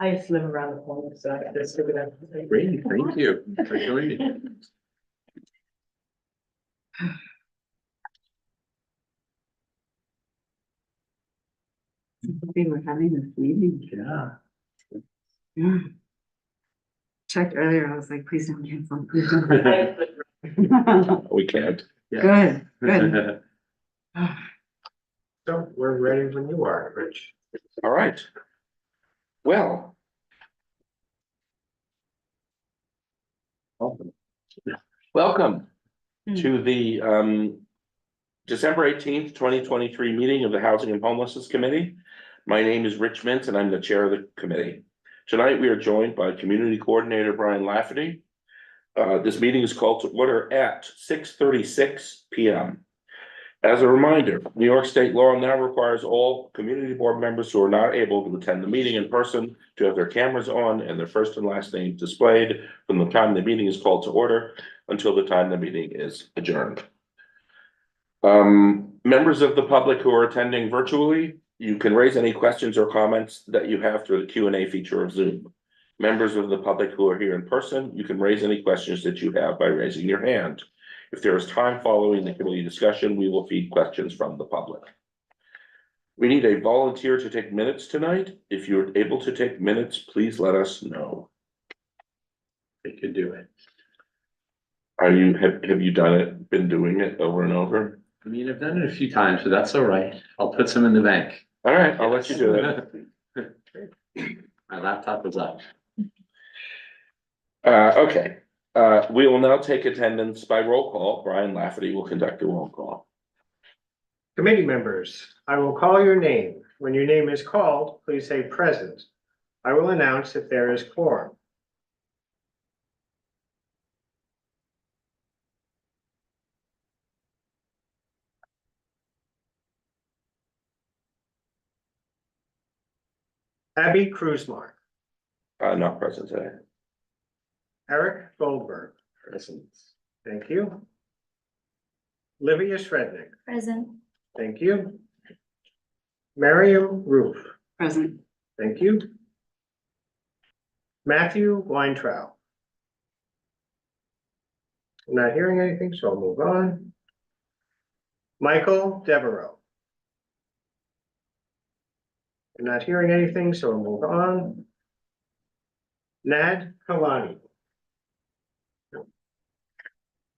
I used to live around the corner, so I just figured out. Great, thank you for joining. We were having this meeting. Yeah. Yeah. Checked earlier, I was like, please don't cancel. Please don't cancel. We can't. Good, good. So we're ready when you are, Rich. All right. Well. Welcome to the December 18th, 2023 meeting of the Housing and Homelessness Committee. My name is Rich Mintz and I'm the chair of the committee. Tonight, we are joined by Community Coordinator Brian Lafferty. This meeting is called to order at 6:36 p.m. As a reminder, New York State law now requires all community board members who are not able to attend the meeting in person to have their cameras on and their first and last name displayed from the time the meeting is called to order until the time the meeting is adjourned. Members of the public who are attending virtually, you can raise any questions or comments that you have through the Q&A feature of Zoom. Members of the public who are here in person, you can raise any questions that you have by raising your hand. If there is time following the committee discussion, we will feed questions from the public. We need a volunteer to take minutes tonight. If you're able to take minutes, please let us know. We could do it. Have you done it, been doing it over and over? I mean, I've done it a few times, but that's all right. I'll put some in the bank. All right, I'll let you do it. My laptop is up. Okay, we will now take attendance by roll call. Brian Lafferty will conduct the roll call. Committee members, I will call your name. When your name is called, please say present. I will announce if there is quorum. Abby Kruzmark, Not present today. Eric Goldberg, Present. thank you. Livia Shrednick, Present. thank you. Miriam Roof, Present. thank you. Matthew Weintraub. I'm not hearing anything, so I'll move on. Michael Devereaux. I'm not hearing anything, so we'll move on. Nad Kalani.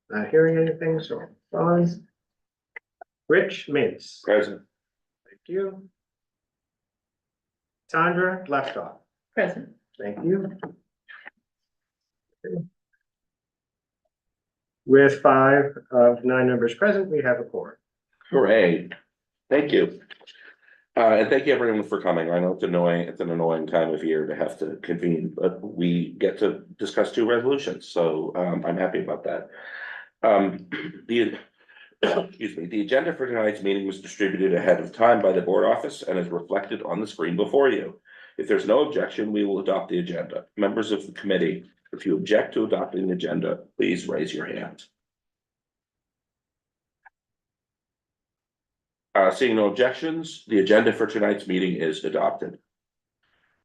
Not hearing anything, so we'll move on. Rich Mintz, Present. thank you. Sandra Leftoff, Present. thank you. With 5 of 9 members present, we have a quorum. Hooray. Thank you. And thank you everyone for coming. I know it's an annoying time of year to have to convene, but we get to discuss 2 resolutions, so I'm happy about that. Excuse me, the agenda for tonight's meeting was distributed ahead of time by the board office and is reflected on the screen before you. If there's no objection, we will adopt the agenda. Members of the committee, if you object to adopting the agenda, please raise your hand. Seeing no objections, the agenda for tonight's meeting is adopted.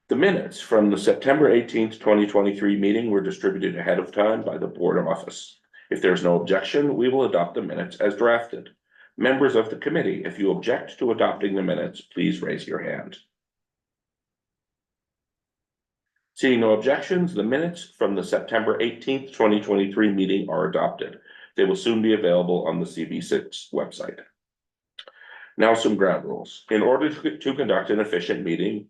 The minutes from the September 18th, 2023 meeting were distributed ahead of time by the board office. If there's no objection, we will adopt the minutes as drafted. Members of the committee, if you object to adopting the minutes, please raise your hand. Seeing no objections, the minutes from the September 18th, 2023 meeting are adopted. They will soon be available on the CB6 website. Now some ground rules. In order to conduct an efficient meeting,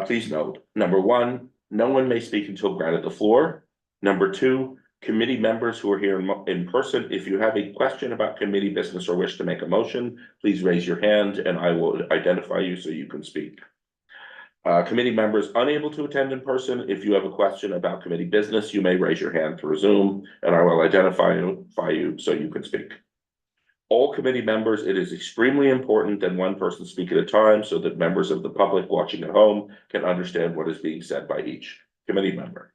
please note, number 1, no one may speak until granted the floor. Number 2, committee members who are here in person, if you have a question about committee business or wish to make a motion, please raise your hand and I will identify you so you can speak. Committee members unable to attend in person, if you have a question about committee business, you may raise your hand through Zoom and I will identify you so you can speak. All committee members, it is extremely important that one person speak at a time so that members of the public watching at home can understand what is being said by each committee member.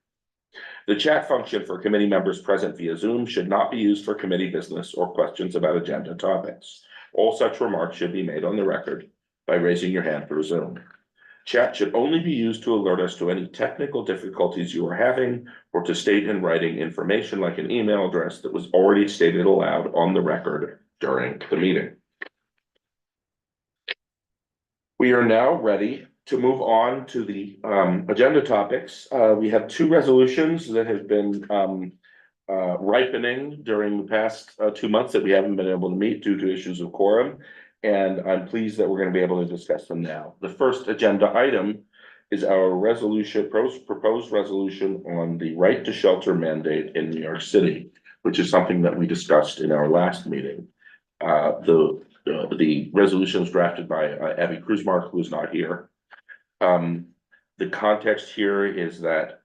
The chat function for committee members present via Zoom should not be used for committee business or questions about agenda topics. All such remarks should be made on the record by raising your hand through Zoom. Chat should only be used to alert us to any technical difficulties you are having or to state in writing information like an email address that was already stated aloud on the record during the meeting. We are now ready to move on to the agenda topics. We have two resolutions that have been ripening during the past 2 months that we haven't been able to meet due to issues of quorum. And I'm pleased that we're going to be able to discuss them now. The first agenda item is our proposed resolution on the right to shelter mandate in New York City, which is something that we discussed in our last meeting. The resolution is drafted by Abby Kruzmark, who is not here. The context here is that,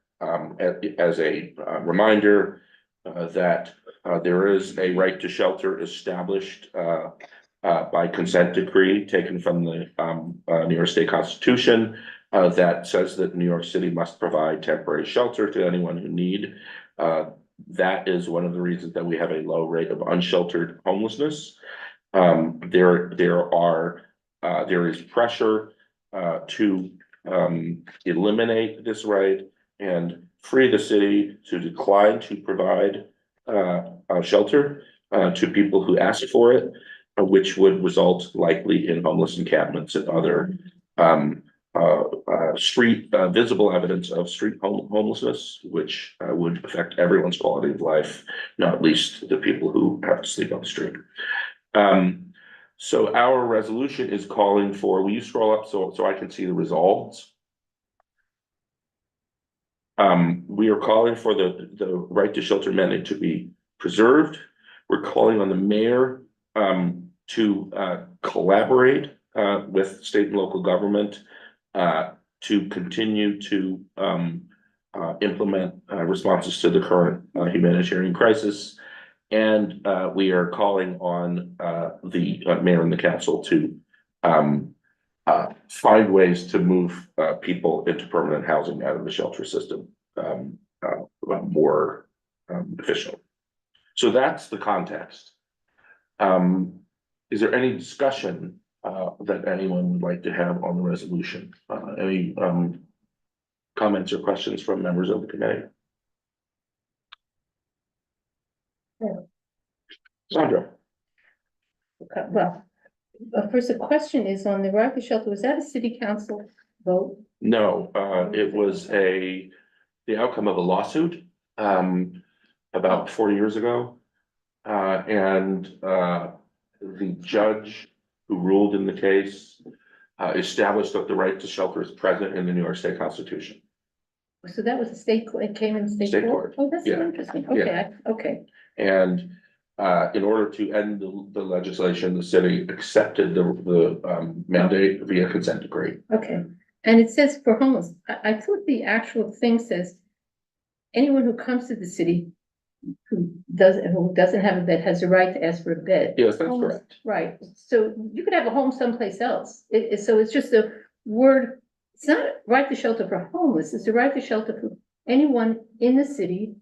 as a reminder, that there is a right to shelter established by consent decree taken from the New York State Constitution that says that New York City must provide temporary shelter to anyone who need. That is one of the reasons that we have a low rate of unsheltered homelessness. There is pressure to eliminate this right and free the city to decline to provide shelter to people who ask for it, which would result likely in homeless encampments and other visible evidence of street homelessness, which would affect everyone's quality of life, not least the people who have to sleep on the street. So our resolution is calling for, will you scroll up so I can see the resolves? We are calling for the right to shelter mandate to be preserved. We're calling on the mayor to collaborate with state and local government to continue to implement responses to the current humanitarian crisis. And we are calling on the mayor and the council to find ways to move people into permanent housing out of the shelter system more efficiently. So that's the context. Is there any discussion that anyone would like to have on the resolution? Any comments or questions from members of the committee? Sandra? Well, first, the question is on the right to shelter, was that a city council vote? No, it was the outcome of a lawsuit about 4 years ago. And the judge who ruled in the case established that the right to shelter is present in the New York State Constitution. So that was a state, it came in State state court. court? Oh, that's so Yeah. interesting. Yeah. Okay, okay. And in order to end the legislation, the city accepted the mandate via consent decree. Okay, and it says for homeless, I thought the actual thing says anyone who comes to the city who doesn't have a bed has the right to ask for a bed. Yes, that's Homeless- correct. Right, so you could have a home someplace else. So it's just a word, it's not right to shelter for homeless, it's the right to shelter for anyone in the city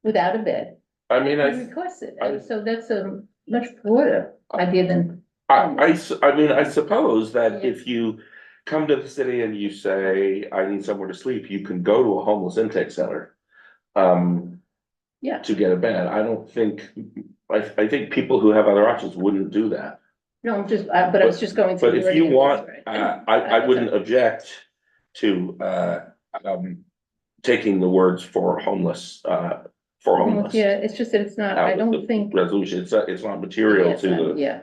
without a bed. I mean, I request it, and so that's a much broader idea than. I mean, I suppose that Yeah. if you come to the city and you say, I need somewhere to sleep, you can go to a homeless intake center. Yeah. To get a bed. I don't think, I think people who have other options wouldn't do that. No, I'm just, but I was just going to. But if you wording of want, this, right? I wouldn't object to taking the words for homeless, for homeless. Yeah, it's just that it's not, I out of don't the think. Resolution, it's not material Yeah, to the, Yeah.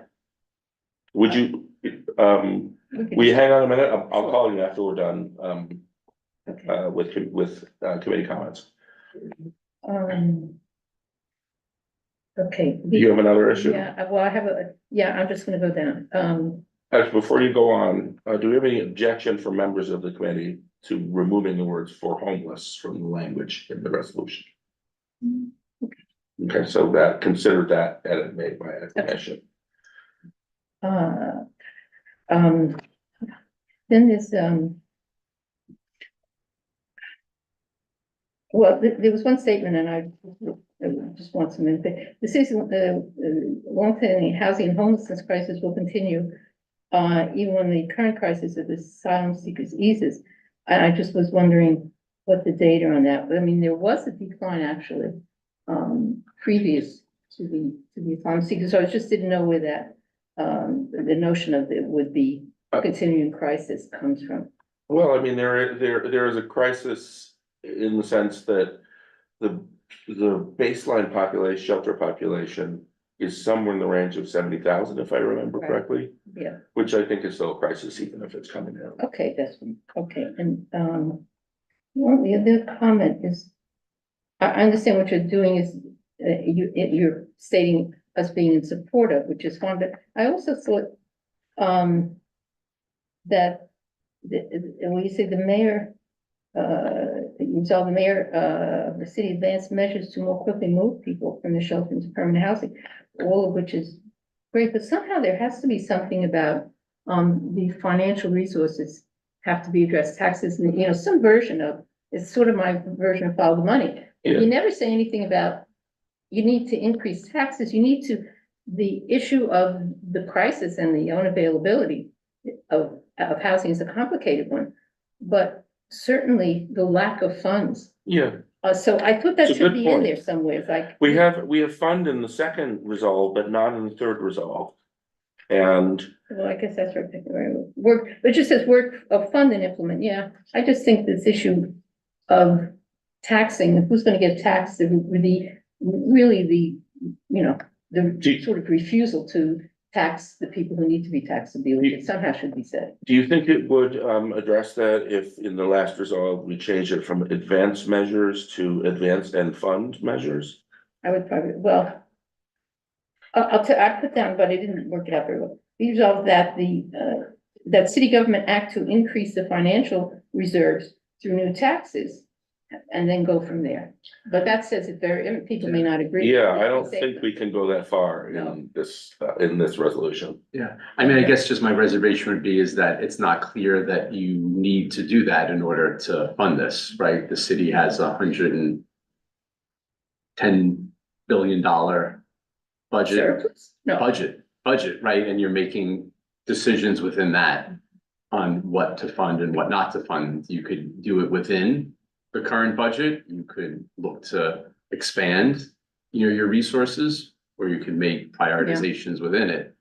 would you, will you hang on a minute? I'll call you after we're done, Okay. with committee comments. Okay. Do you have another issue? Yeah, well, I have I'm just gonna go down. Actually, before you go on, do we have any objection from members of the committee to removing the words for homeless from the language in the resolution? Okay, so consider that edit made by acclamation. Then there's, well, there was one statement and I just want some input. The city's long-term housing and homelessness crisis will continue even when the current crisis of the asylum seekers eases. And I just was wondering what the data on that, but I mean, there was a decline actually, previous to the asylum seekers, so I just didn't know where that, the notion of it would be a continuing crisis comes from. Well, I mean, there is a crisis in the sense that the baseline population, shelter population is somewhere in the range of 70,000, if I remember Right. correctly, Yeah, which I think is still a crisis, even if it's coming down. okay, okay, and, well, the other comment is, I understand what you're doing is, you're stating us being in support of, which is fine, but I also thought, that, when you say the mayor, you saw the mayor, of the city advanced measures to more quickly move people from the shelter into permanent housing, all of which is great, but somehow there has to be something about, the financial resources have to be addressed, taxes, and, you know, some version of, it's sort of my version of follow the money. Yeah. You never say anything about, you need to increase taxes, you need to, the issue of the crisis and the unavailability of housing is a complicated one, but certainly the lack of funds. Yeah, So I thought that It's a should good be in point. there somewhere, like. we have fund in the second resolve, but not in the third resolve. And Well, I guess that's right, work, it just says work of fund and implement, yeah, I just think this issue of taxing, who's gonna get taxed, really the, you know, the sort of refusal to tax the people who need to be taxed, it somehow should be said. do you think it would address that if in the last resolve, we change it from advanced measures to advanced and fund measures? I would probably, well, I put down, but I didn't work it out very well. Resolve that that city government act to increase the financial reserves through new taxes and then go from there. But that says it very, people may not agree. Yeah, I don't think we can go that far No. in this resolution. Yeah, I mean, I guess just my reservation would be is that it's not clear that you need to do that in order to fund this, right? The city has $110 billion budget, Surplus? No, budget, right? And you're making decisions within that on what to fund and what not to fund. You could do it within the current budget. You could look to expand, your resources, or you could make prioritizations within it.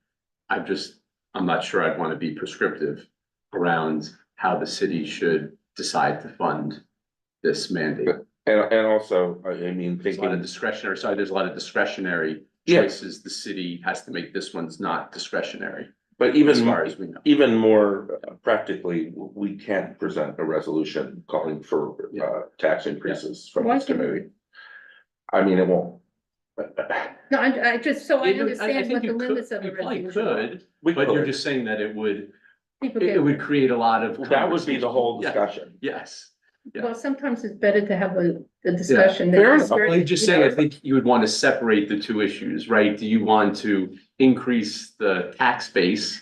I'm not sure I'd want to be prescriptive around how the city should decide to fund this mandate. And also, I mean, There's a lot of thinking, discretionary, sorry, there's a lot of discretionary Yeah. choices the city has to make. This one's not discretionary, but as far as we know. even more practically, we can't present a resolution calling for tax increases from Why this can't we? committee. I mean, it won't. no, I just, so I I understand think what the you could, limits of the you probably resolution are. could, We but you're could. just saying that it would, People it get, would create a lot of. That would be the whole conversation. discussion. Yes. Yeah. well, sometimes it's better to have a discussion. Fair than enough. Well, you just you say, I know. think you would want to separate the two issues, right? Do you want to increase the tax base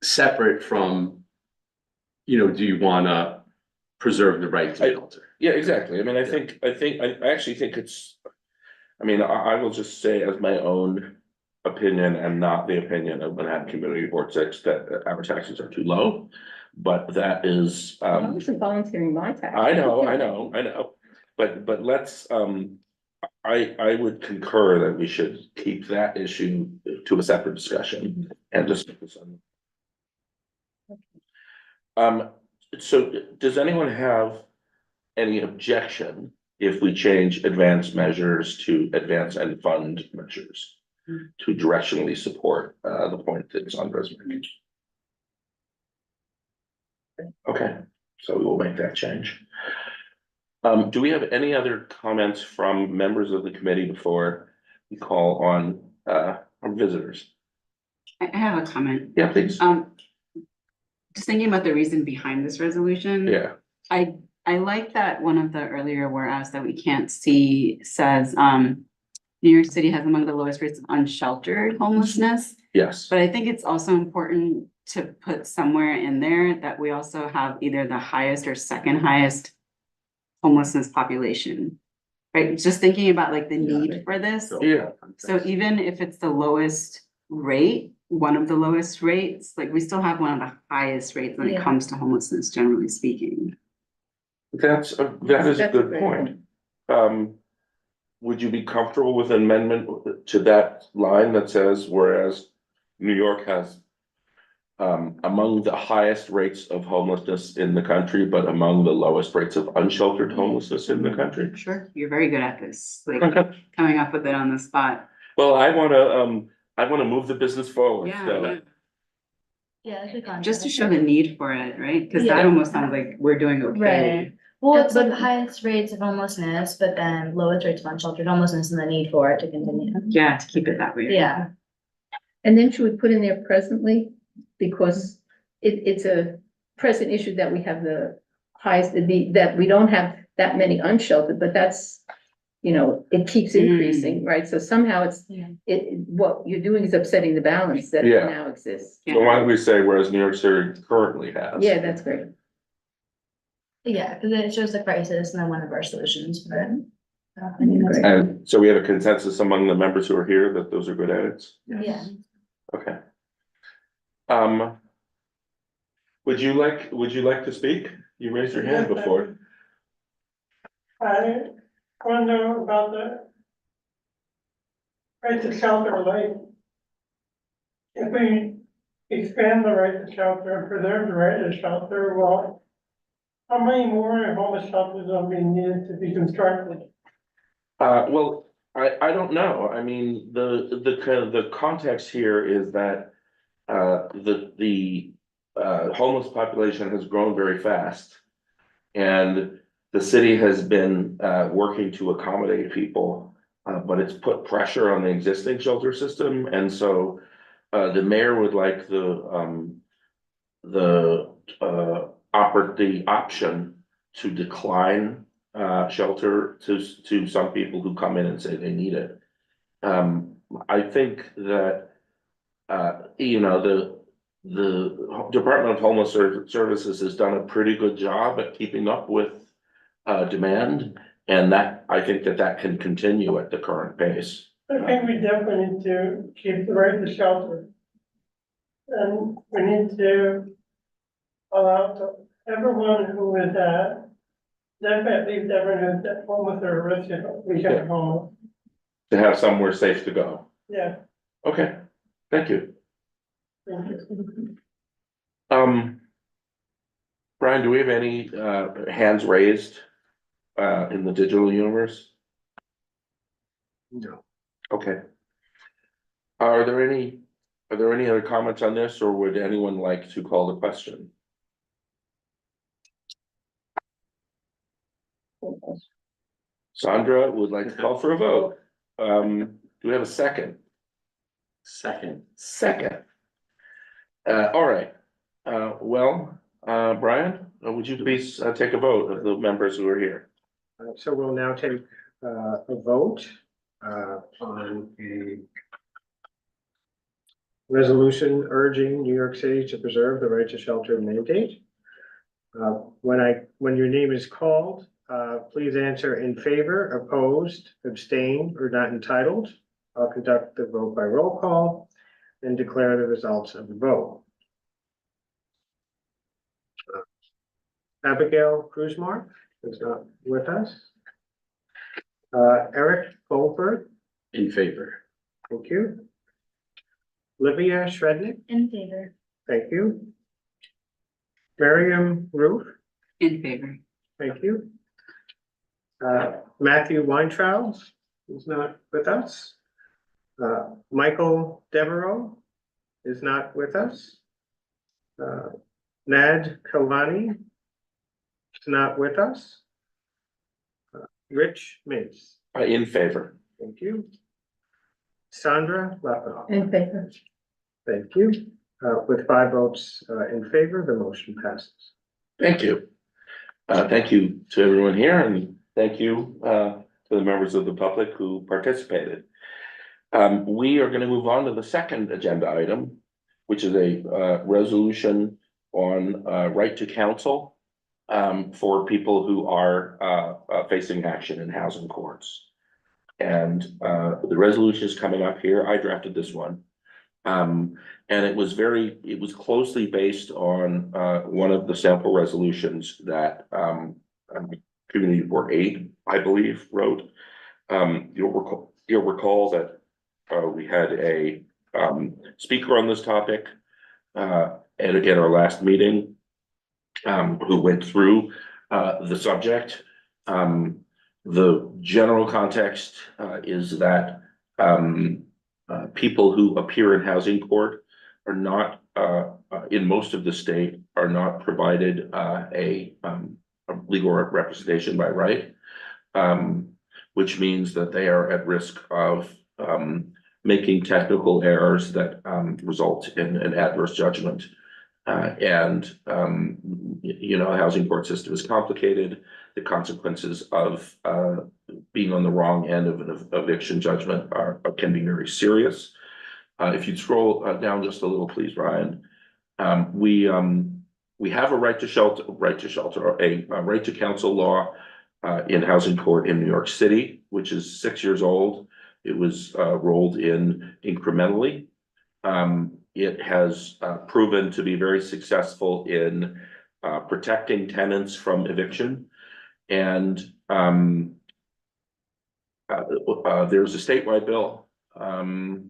separate from, do you want to preserve the right to shelter? Yeah, exactly. I mean, I actually think it's, I mean, I will just say as my own opinion and not the opinion of Manhattan Community Board 6 that our taxes are too low. But that is, I wasn't volunteering my tax. I know, but let's, I would concur that we should keep that issue to a separate discussion and just focus on. So does anyone have any objection if we change advanced measures to advance and fund measures to directionally support, the point that's on Rosemary? Okay, so we will make that change. Do we have any other comments from members of the committee before we call on our visitors? I have a comment. Yeah, please. Just thinking about the reason behind this resolution. Yeah, I like that one of the earlier whereas that we can't see says, New York City has among the lowest rates of unsheltered homelessness. yes, But I think it's also important to put somewhere in there that we also have either the highest or second highest homelessness population. Right, just thinking about like the need for this. yeah, So even if it's the lowest rate, one of the lowest rates, like we still have one of the highest rates when it Yeah. comes to homelessness, generally speaking. that is a That's a good great point. Would you be comfortable with an amendment to that line that says, whereas New York has among the highest rates of homelessness in the country, but among the lowest rates of unsheltered homelessness in the country? Sure, you're very good at this, like coming up with it on the spot. Well, I wanna move the business forward, Yeah, so. yeah. Yeah, it's a contract. Just to show the need for it, right? Cause that Yeah. almost sounds like we're doing okay. Right. Well, it's like But- the highest rates of homelessness, but then lowest rates of unsheltered homelessness and the need for it to continue. Yeah, to keep it that way. Yeah, And then should we put in there presently? Because it's a present issue that we have the highest, that we don't have that many unsheltered, but that's, you know, it keeps increasing, right? So somehow Yeah. what you're doing is upsetting the balance that Yeah. now exists. So why don't we say, whereas New York City currently has? Yeah, that's great. yeah, because it shows the crisis and then one of our solutions for it. Great. And so we have a consensus among the members who are here that those are good edits? Yeah. Okay. Would you like to speak? You raised your hand before. I want to know about the right to shelter, like, if we expand the right to shelter and preserve the right to shelter, well, how many more homeless shelters are being needed to be constructed? Well, I don't know. I mean, the kind of the context here is that the homeless population has grown very fast. And the city has been working to accommodate people, but it's put pressure on the existing shelter system. And so the mayor would like the option to decline shelter to some people who come in and say they need it. I think that you know, the Department of Homeless Services has done a pretty good job at keeping up with demand, and that, I think that can continue at the current pace. I think we definitely need to keep the right to shelter. And we need to allow everyone who is definitely everyone who's at homeless or at risk of becoming homeless. To have somewhere safe to go. Yeah, Okay, thank you. thank you. Brian, do we have any hands raised in the digital universe? No. Okay. Are there any other comments on this, or would anyone like to call the question? Sandra would like to call for a vote. Do we have a second? Second. Second. All right. Well, Brian, would you please take a vote of the members who are here? So we'll now take a vote on a resolution urging New York City to preserve the right to shelter mandate. When your name is called, please answer in favor, opposed, abstain, or not entitled. I'll conduct the vote by roll call and declare the results of the vote. Abigail Cruzmark is not with us. Eric Goldberg, In favor. thank you. Livia Shrednick, In favor. thank you. Miriam Roof, In favor. thank you. Matthew Weintraub is not with us. Michael Devereaux is not with us. Nad Kalani is not with us. Rich Mintz, In favor. thank you. Sandra Leppert, In favor. thank you. With 5 votes in favor, the motion passes. Thank you. Thank you to everyone here, and thank you to the members of the public who participated. We are going to move on to the second agenda item, which is a resolution on right to counsel for people who are facing action in housing courts. And the resolution is coming up here. I drafted this one. And And it was closely based on, one of the sample resolutions that, Community Board 8, I believe, wrote. You'll recall that, we had a, speaker on this topic, at our last meeting, who went through, the subject. The general context, is that, people who appear in housing court are not, in most of the state, are not provided, a legal representation by right. Which means that they are at risk of, making technical errors that, result in an adverse judgment. The housing court system is complicated. The consequences of, being on the wrong end of an eviction judgment can be very serious. If you'd scroll, down just a little, please, Ryan. We have a right to shelter, a right to counsel law, in housing court in New York City, which is 6 years old. It was, rolled in incrementally. It has, proven to be very successful in, protecting tenants from eviction. And, there's a statewide bill, under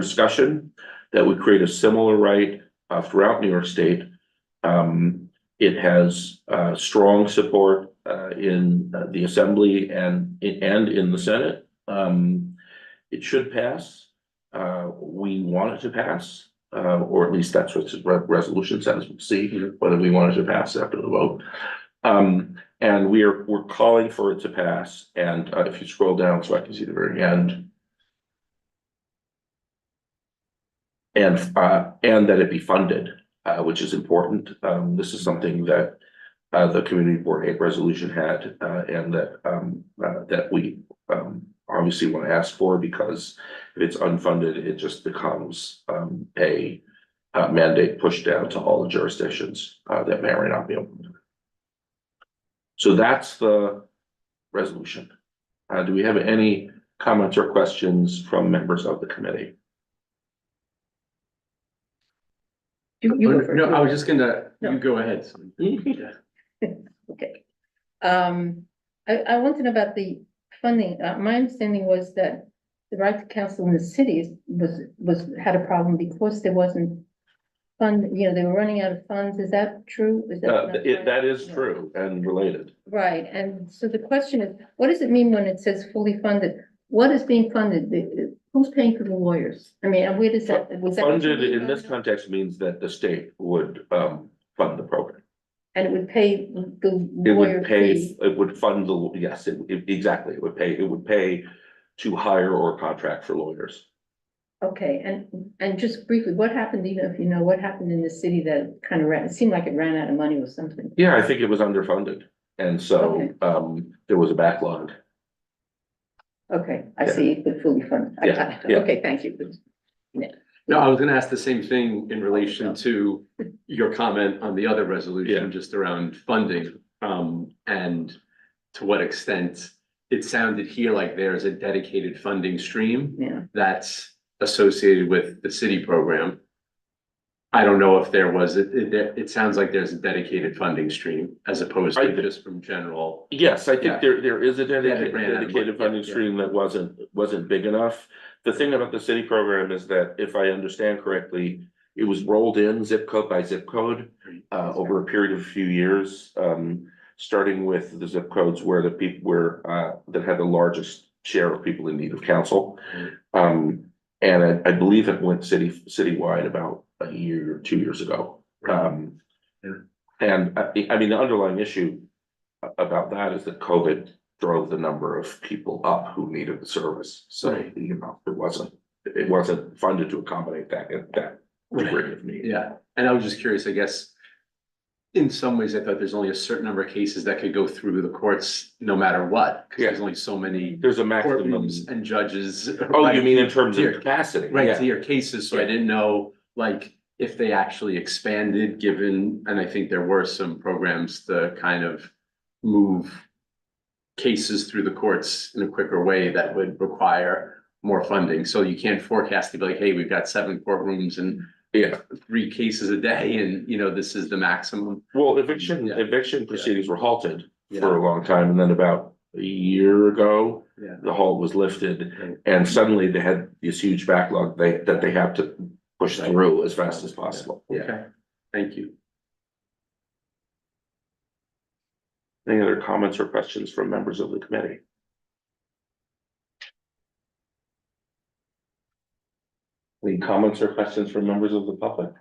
discussion that would create a similar right, throughout New York State. It has, strong support, in, the Assembly and in the Senate. It should pass. We want it to pass, or at least that's what the resolution says. We'll see whether we want it to pass after the vote. And we're calling for it to pass. And, if you scroll down so I can see the very end. And that it be funded, which is important. This is something that, the Community Board 8 resolution had, and that we, obviously want to ask for, because if it's unfunded, it just becomes, a mandate pushed down to all the jurisdictions, that may or may not be implemented. So that's the resolution. Do we have any comments or questions from members of the committee? You go first. No, I was just gonna, No. you go ahead. Okay. I want to know about the funding. My understanding was that the right to counsel in the cities had a problem because there wasn't fund, they were running out of funds. Is that true? Is that not right? That is Yeah. true and related. Right, and so the question is, what does it mean when it says fully funded? What is being funded? Who's paying for the lawyers? I mean, and where does that, was that? what you Funded mean in by this that? context means that the state would, fund the program. And it would pay the It lawyer would pay, fee. it would fund the, yes, exactly, it would pay to hire or contract for lawyers. Okay, and just briefly, what happened, even if you know, what happened in the city that kind of it seemed like it ran out of money or something? Yeah, I think it was underfunded, and so, there was a backlog. Okay, I Yeah. see, but fully funded. I got it. Yeah. Okay, thank you. No, I was gonna ask the same thing in relation to your comment on the other Yeah. resolution, just around funding. And to what extent it sounded here like there's a dedicated funding stream Yeah, that's associated with the city program. I don't know if there was, it sounds like there's a dedicated funding stream as opposed to just from general. Yes, I Yeah. think there is a Yeah, it ran out of dedicated money. funding Yeah. stream that wasn't big enough. The thing about the city program is that, if I understand correctly, it was rolled in zip code by zip code, over a period of a few years. Starting with the zip codes where the people that had the largest share of people in need of counsel. And I believe it went citywide about a year or 2 years ago. And I mean, the underlying issue about that is that COVID drove the number of people up who needed the service. So, Right. it wasn't funded to accommodate that degree of need. Yeah, and I was just curious, I guess. In some ways, I thought there's only a certain number of cases that could go through the courts no matter what, because there's Yeah. only so many There's a maximum. courtrooms and judges. Oh, you mean in terms to of your- capacity? Right, Yeah. to your cases, so I Yeah. didn't know, like, if they actually expanded, given, and I think there were some programs to kind of move cases through the courts in a quicker way that would require more funding, so you can't forecast to be like, hey, we've got 7 courtrooms and Yeah, 3 cases a day, and you know, this is the maximum. well, eviction Yeah. proceedings were halted for Yeah. a long time, and then about a year ago, Yeah. the halt was lifted, and suddenly they had this huge backlog that they have to push through as fast as possible. Okay, thank you. Any other comments or questions from members of the committee? Any comments or questions from members of the public?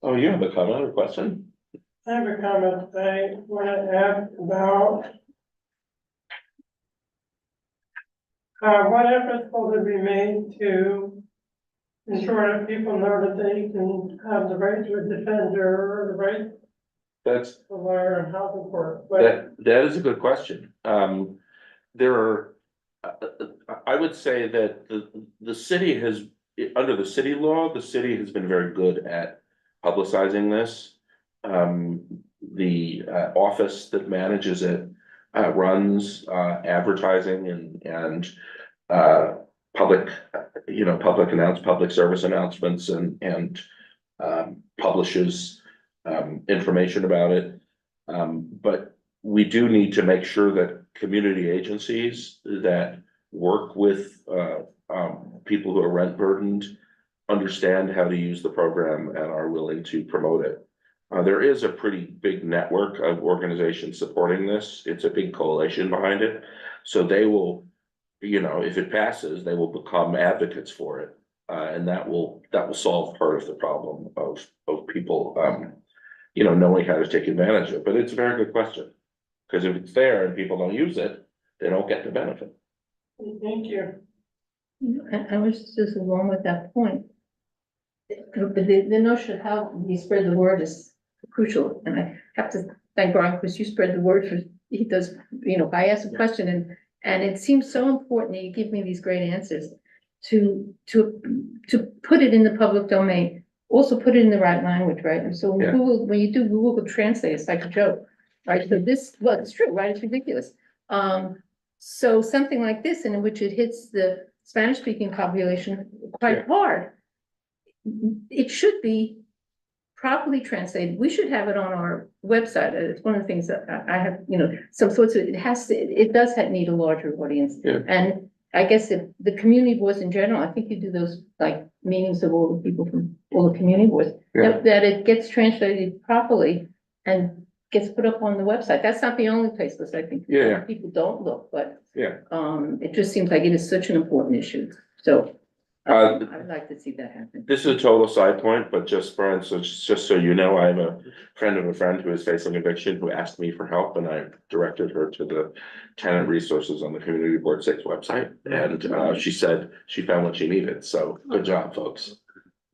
Oh, you have a comment or question? I have a comment. I want to ask about what efforts will be made to ensure that people know that they can have the right to a defender or the right That's, to a lawyer in housing court. But that is a good question. There are, I would say that the city has, under the city law, the city has been very good at publicizing this. The office that manages it runs advertising and public, public service announcements and publishes information about it. But we do need to make sure that community agencies that work with people who are rent burdened understand how to use the program and are willing to promote it. There is a pretty big network of organizations supporting this. It's a big coalition behind it. So they will, if it passes, they will become advocates for it. And that will solve part of the problem of people, knowing how to take advantage of it. But it's a very good question. Because if it's there and people don't use it, they don't get the benefit. thank you. I was just along with that point. The notion of how you spread the word is crucial, and I have to thank Brian, because you spread the word for, he does, I ask a question and it seems so important that you give me these great answers to put it in the public domain, also put it in the right language, right? And so Yeah. when you do Google Translate, it's like a joke, right? So it's true, right? It's ridiculous. So something like this, in which it hits the Spanish-speaking population quite hard, it should be properly translated. We should have it on our website. It's one of the things that I have, some sorts of, it does need a larger audience. Yeah. And I guess if the community boards in general, I think you do those like meetings of all the people from all the community boards, Yeah. that it gets translated properly and gets put up on the website. That's not the only place, because I think Yeah. people don't look, but Yeah. it just seems like it is such an important issue. So Uh, I would like to see that happen. This is a total side point, but just Brian, so just so you know, I have a friend of a friend who is facing eviction who asked me for help, and I directed her to the tenant resources on the community board 6 website. And she said she found what she needed. So good job, folks.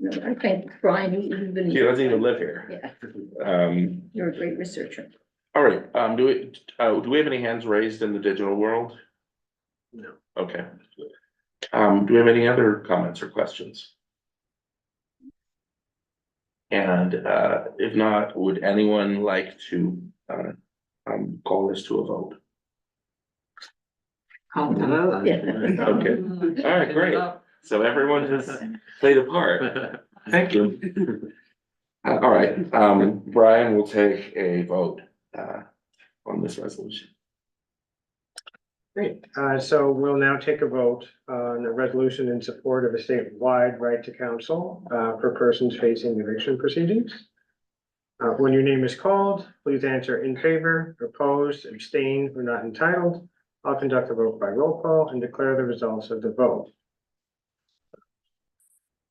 No, I think, Brian, you've been. She doesn't even live here. Yeah, you're a great researcher. All right, do we have any hands raised in the digital world? No. Okay. Do we have any other comments or questions? And if not, would anyone like to call this to a vote? Yeah. Okay, all right, great. So everyone has played a part. Thank you. All right, Brian will take a vote on this resolution. Great, so we'll now take a vote on a resolution in support of a statewide right to counsel for persons facing eviction proceedings. When your name is called, please answer in favor, opposed, abstain, or not entitled. I'll conduct a vote by roll call and declare the results of the vote.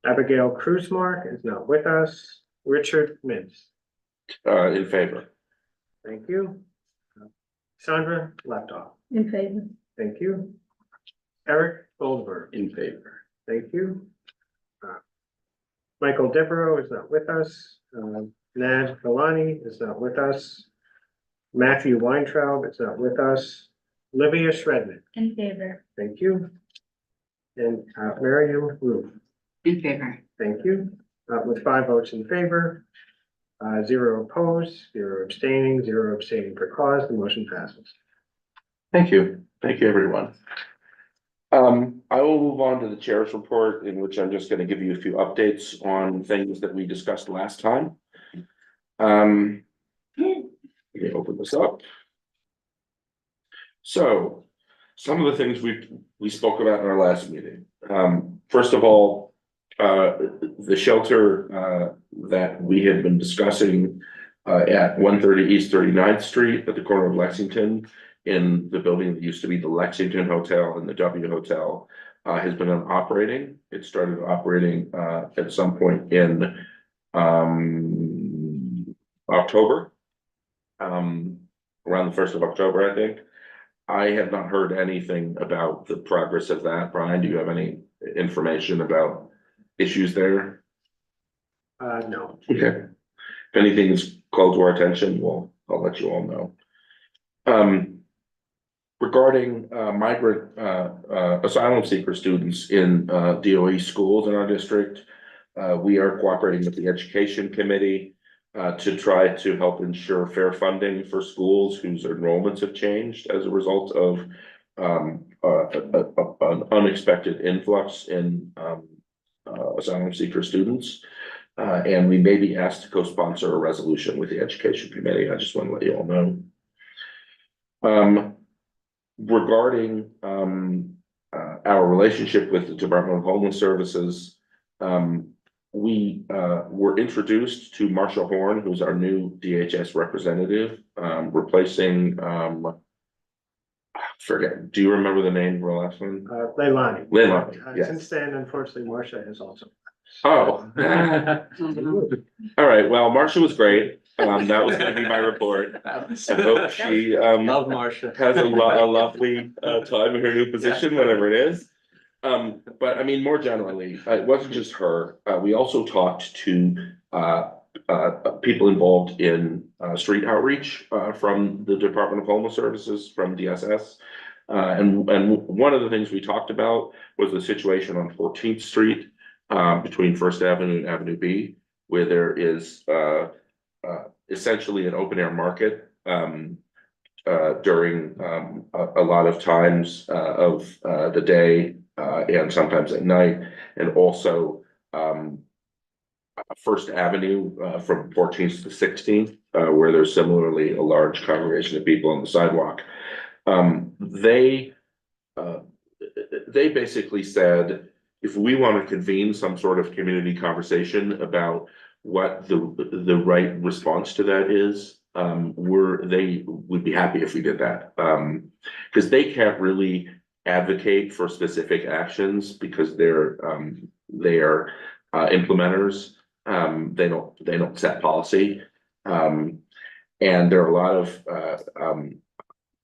Abigail Cruzmark is not with us. Richard Mintz, In favor. thank you. Sandra Laptop, In favor. thank you. Eric Goldberg, In favor. thank you. Michael Devereaux is not with us. Nad Galani is not with us. Matthew Weintraub is not with us. Livia Shrednick, In favor. thank you. And Miriam Roof, In favor. thank you. With 5 votes in favor, 0 opposed, 0 abstaining, 0 abstaining for cause, the motion passes. Thank you, everyone. I will move on to the chair's report, in which I'm just gonna give you a few updates on things that we discussed last time. Let me open this up. So, some of the things we spoke about in our last meeting. First of all, the shelter, that we had been discussing, at 130 East 39th Street at the corner of Lexington, in the building that used to be the Lexington Hotel and the W Hotel, has been operating. It started operating, at some point in, October. Around the 1st of October, I think. I have not heard anything about the progress of that. Brian, do you have any information about issues there? No. Okay. If anything is called to our attention, I'll let you all know. Regarding migrant asylum seeker students in DOE schools in our district, we are cooperating with the education committee to try to help ensure fair funding for schools whose enrollments have changed as a result of an unexpected influx in asylum seeker students. And we may be asked to co-sponsor a resolution with the education committee. I just want to let you all know. Regarding our relationship with the Department of Homeless Services, we were introduced to Marsha Horn, who's our new DHS representative, replacing forget. Do you remember the name of the last one? Leilani. Leilani, yes. Since then, unfortunately, Marcia has also. Oh. All right. Well, Marsha was great. That was going to be my report. I hope she Love Marcia. has a lovely time in her new position, whatever it is. But I mean, more generally, it wasn't just her. We also talked to people involved in street outreach from the Department of Homeless Services, from DSS. And one of the things we talked about was the situation on 14th Street between First Avenue and Avenue B, where there is essentially an open air market during a lot of times of the day and sometimes at night, and also First Avenue from 14th to 16th, where there's similarly a large congregation of people on the sidewalk. They basically said, if we want to convene some sort of community conversation about what the right response to that is, they would be happy if we did that. Because they can't really advocate for specific actions because they are implementers. They don't set policy. And there are a lot of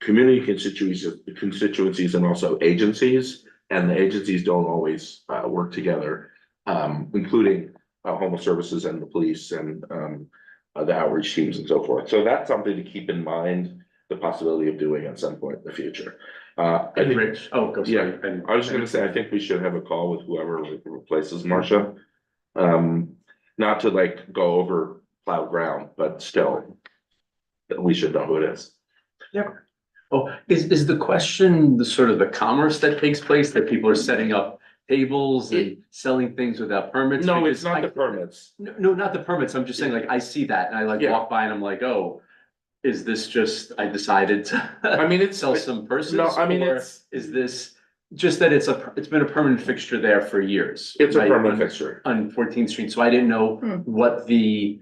community constituencies and also agencies, and the agencies don't always work together, including homeless services and the police and the outreach teams and so forth. So that's something to keep in mind, the possibility of doing at some point in the future. I think, Rich, oh, go yeah, sorry. I was just gonna say, I think we should have a call with whoever replaces Marcia. Not to like go over plowed ground, but still, we should know who it is. Oh, is the question the sort of the commerce that takes place, that people are setting up tables and selling things without permits? No, Because it's not the permits. No, not the permits. I'm just saying, like, I see that and I like Yeah. walk by and I'm like, oh, is this just, I decided to I mean, it's sell some purses? no, I mean, or it's is this just that it's been a permanent fixture there for years? a right, permanent fixture. on 14th Street, so I didn't know what the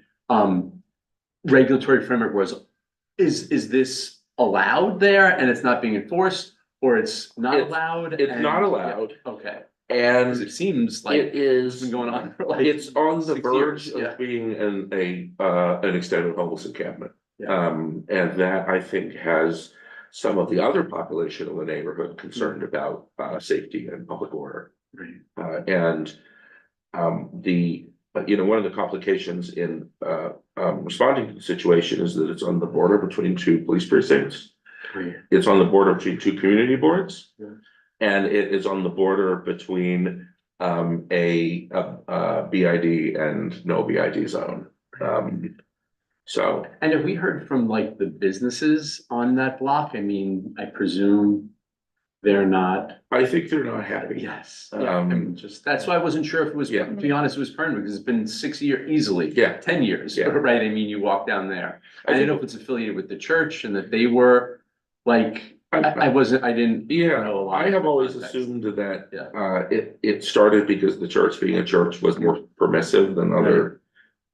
regulatory framework was. Is this allowed there and it's not being enforced, or it's not allowed? It's not allowed, Okay, and because it seems like it it's is been going on for like. it's on the 6 verge years, yeah. of being an extended homeless encampment. Yeah. And that I think has some of the other population in the neighborhood concerned about safety and public order. Right. And one of the complications in responding to the situation is that it's on the border between two police precincts. Right. It's on the border between two community boards. Yeah. And it is on the border between a BID and no BID zone. So. And have we heard from like the businesses on that block? I mean, I presume they're not, I think they're not happy. yes, yeah, I'm just, that's why I wasn't sure if it was, Yeah. to be honest, it was permanent, because it's been 6 years, easily. Yeah. 10 years, Yeah. right? I mean, you walk down there. I I didn't know think- if it's affiliated with the church and that they were, like, I didn't. Yeah, know a lot I of have the always context. assumed that, Yeah. it started because the church, being a church, was more permissive than other,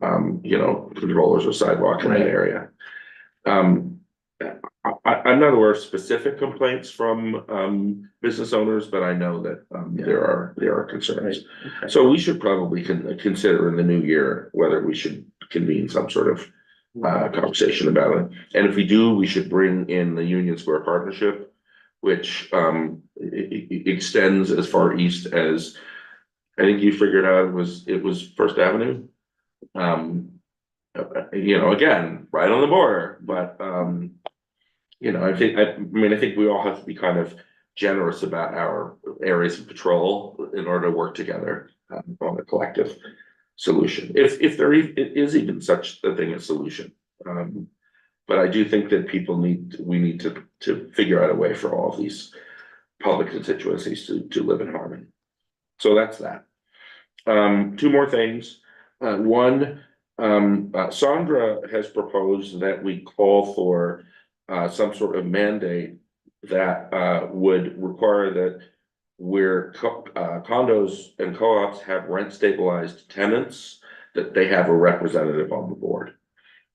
controllers of sidewalk in that Right. area. I'm not aware of specific complaints from, business owners, but I know that, Yeah. there are concerns. Okay. So we should probably consider in the new year whether we should convene some sort of conversation about it. And if we do, we should bring in the Union Square Partnership, which extends as far east as, I think you figured out it was First Avenue. Again, right on the border, but I think we all have to be kind of generous about our areas of patrol in order to work together on a collective solution, if there is even such a thing as solution. But I do think that we need to figure out a way for all of these public constituencies to live in harmony. So that's that. Two more things. One, Sandra has proposed that we call for some sort of mandate that would require that where condos and co-ops have rent stabilized tenants, that they have a representative on the board.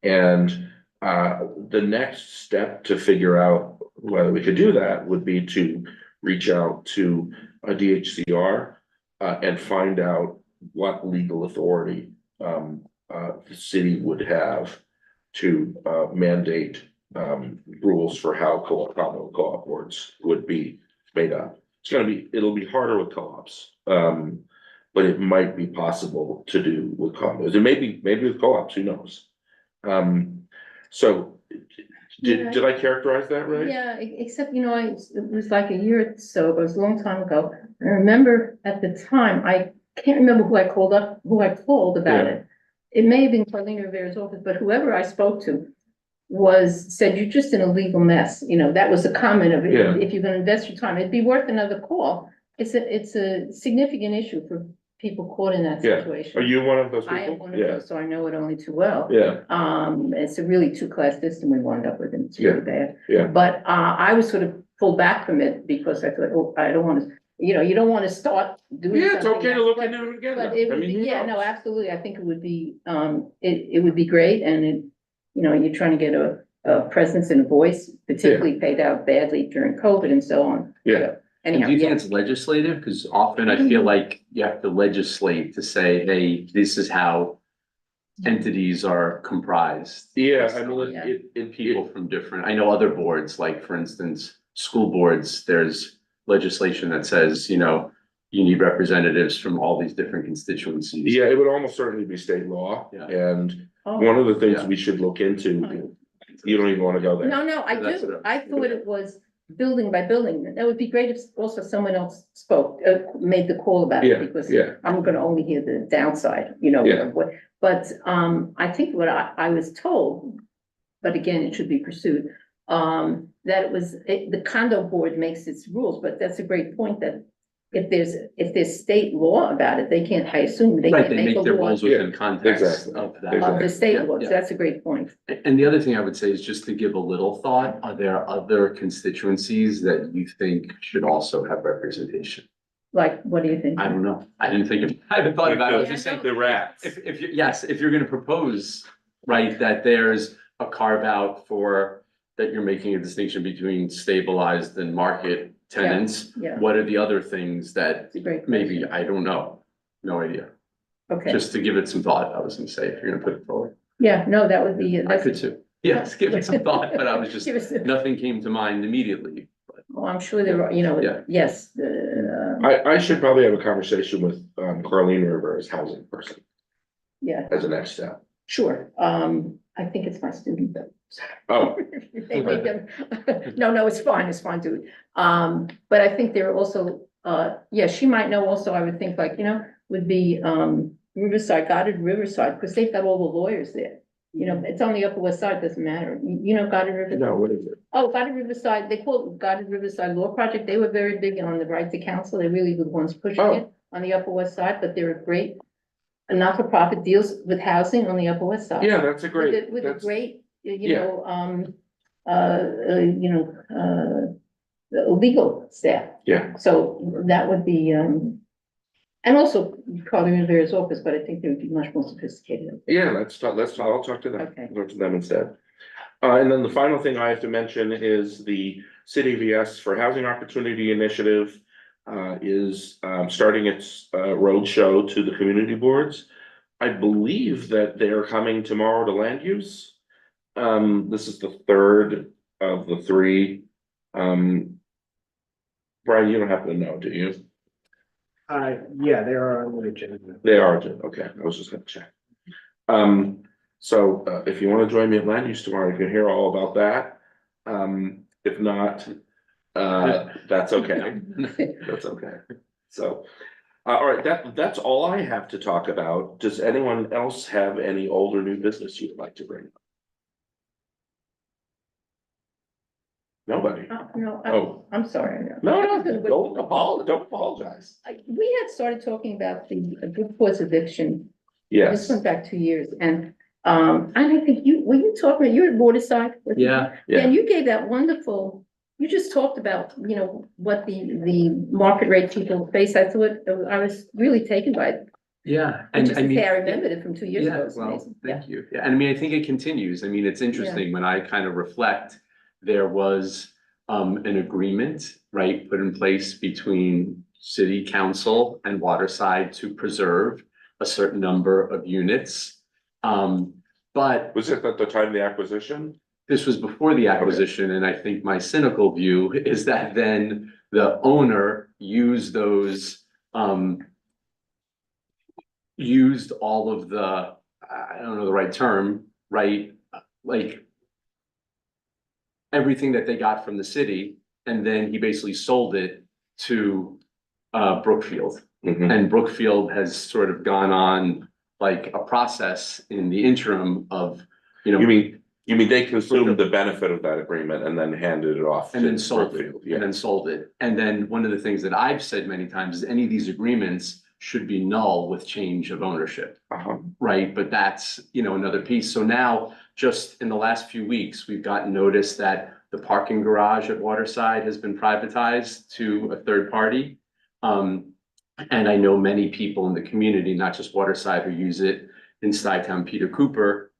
And the next step to figure out whether we could do that would be to reach out to a DHCR and find out what legal authority the city would have to mandate rules for how co-op boards would be made up. It'll be harder with co-ops, but it might be possible to do with condos, and maybe with co-ops, who knows? So did I characterize that right? Yeah, except, it was like a year or so, it was a long time ago. I remember at the time, I can't remember who I called about Yeah. it. It may have been Carlina Rivera's office, but whoever I spoke to said, you're just in a legal mess. That was the comment of it. Yeah. If you're gonna invest your time, it'd be worth another call. It's a significant issue for people caught in that Yeah. situation. Are you one of those people? I am one of Yeah. those, so I know it only too well. Yeah, It's a really two-class system we wound up with, and it's really bad. yeah. But, I was sort of pulled back from it because I thought, oh, I don't wanna, you don't wanna start doing Yeah, it's something okay to that's- look but- into it again. But though. it I would mean, be, who yeah, no, knows? absolutely, I think it would be, it would be great, and you're trying to get a presence and a voice, particularly paid out badly during COVID and so on. Yeah. So, And Anyhow, do you think yeah, it's legislative? Because often I feel like you have to legislate to say, hey, this is how entities are comprised. Yeah, I Yeah. People from different, I know other boards, like for instance, school boards, there's legislation that says, you need representatives from all these different constituencies. Yeah, it would almost certainly be state law, Yeah. and oh, one of the things Yeah. we should look into, you don't even wanna go there. no, I That's do, what I I'm- thought it was building by building, that would be great if also someone else spoke, made the call about Yeah, it, because yeah. I'm gonna only hear the downside, Yeah. but, I think what I was told, but again, it should be pursued, that the condo board makes its rules, but that's a great point, that if there's state law about it, I assume they Right, can't they make a make their law rules Yeah, within context exactly, of that. exactly. of the state Yeah, law, so yeah. that's a great point. And the other thing I would say is just to give a little thought, are there other constituencies that you think should also have representation? Like, what do you think? I don't know. I haven't thought about it. I was Yeah, just I saying, The rats. if you're gonna propose, right, that there's a carve out that you're making a distinction between stabilized and market tenants. Yeah. What are the other things that It's a great maybe, question. I don't know, no idea. Okay, Just to give it some thought, I was gonna say, if you're gonna put it forward. yeah, no, that would be. I could too. Yes, give it some thought, but I was just, Give us a- nothing came to mind immediately. But Oh, I'm sure there are, Yeah. yes, I should probably have a conversation with Carlene Rivera's housing person yeah, as a next step. sure. I think it's my student though. Oh, No, it's fine, dude. But I think there are also, yeah, she might know also, I would think like, would be, Riverside, Goddard Riverside, because they've got all the lawyers there. You know, it's on the Upper West Side, doesn't matter. You know, Goddard River. No, what is it? Oh, Goddard Riverside, they call it Goddard Riverside Law Project. They were very big on the right to counsel. They're really the ones pushing Oh. it on the Upper West Side, but they're a great, a not-for-profit deals with housing on the Upper West Side. Yeah, that's a great, With a that's, great, Yeah. legal staff. yeah, So that would be, and also Carly Rivera's office, but I think they would be much more sophisticated. yeah, I'll talk to them, Okay. talk to them instead. And then the final thing I have to mention is the City VS for Housing Opportunity Initiative is starting its road show to the community boards. I believe that they're coming tomorrow to land use. This is the third of the three. Brian, you don't happen to know, do you? Yeah, they are on the agenda. They are, okay, I was just gonna check. So if you wanna join me at land use tomorrow, you can hear all about that. If not, that's okay, that's okay. So, all right, that's all I have to talk about. Does anyone else have any old or new business you'd like to bring up? Nobody? No, Oh. I'm sorry. No, don't apologize. We had started talking about the group force eviction. Yes, This went back 2 years, and I think were you talking, you were at Waterside? Yeah. Yeah. And you gave that wonderful, you just talked about, you know, what the market rate people face. I thought, I was really taken by it. Yeah, Which and is I to mean. say, I remembered it from 2 years ago. Yeah, It's well, amazing. Yeah. thank you. Yeah, and I mean, I think it continues. I mean, it's interesting when I kind of reflect, there was an agreement, right, put in place between city council and Waterside to preserve a certain number of units. But was it at the time of the acquisition? this was before the acquisition, and I think my cynical view is that then the owner used those, used all of the, I don't know the right term, right? Like everything that they got from the city, and then he basically sold it to Brookfield. Mhm. And Brookfield has sort of gone on like a process in the interim of, you know. You mean they consumed the benefit of that agreement and then handed it off And to then sold it, Brookfield? and Yeah, then sold it. And then one of the things that I've said many times is any of these agreements should be null with change of ownership, right? But that's, you know, another piece. So now, just in the last few weeks, we've gotten notice that the parking garage at Waterside has been privatized to a third party. And I know many people in the community, not just Waterside, who use it in Stuytown, Peter Cooper,